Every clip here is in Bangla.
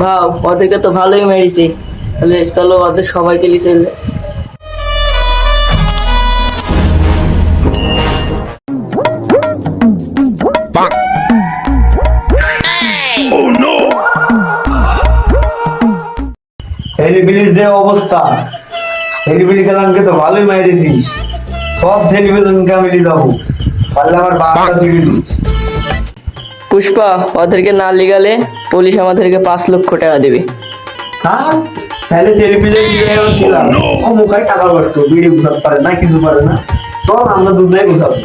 ভাও ওদেরকে তো ভালোই মেরেছি, তাহলে চলো ওদের সবাইকে লিখে দে। ছেলেপিলির যে অবস্থা, ছেলেপিলি খেলামকে তো ভালোই মাইরেছিস। সব ছেলেপিলকে আমি নিয়ে যাবো, পারলে আমার বাবাটা শিখে দিস। পুষ্পা, ওদেরকে না লিগালে পুলিশ আমাদেরকে 5 লক্ষ টাকা দেবে। হ্যাঁ, তাহলে ছেলেপিলে খেলাম, ও মুখায় টাকা করতো, বিড়ি গুছাতে পারে না, কিছু পারে না, তো আমরা দুধ গুছাবো।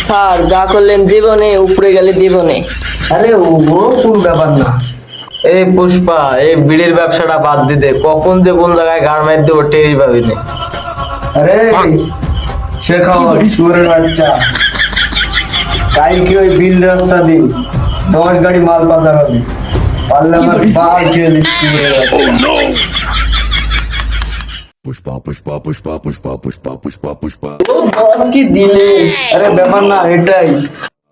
স্যার যা করলেন জীবনে, উপরে গেলে জীবনে। আরে ও কোন ব্যাপার না। এই পুষ্পা, এই বিড়ির ব্যবসাটা বাদ দিতে, কখন যে কোন জায়গায় গাড় মার দেবো টেরই পাবি না। আরে শেখাও চুরের বাচ্চা, কালকে ওই বিল রাস্তা দিন 10 গাড়ি মাল পাচার হবে, পারলে আমার বাল ছেড়ে দিচ্ছি। Pushpa, pushpa, pushpa, pushpa, pushpa, pushpa, pushpa. ও বস কি দিলে, আরে ব্যাপার না এটাই।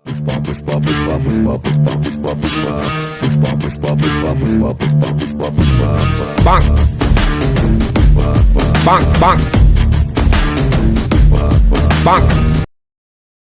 Pushpa, pushpa, pushpa, pushpa, pushpa, pushpa, pushpa. Pushpa, pushpa, pushpa, pushpa, pushpa, pushpa, pushpa. Bang. Bang, bang. Bang.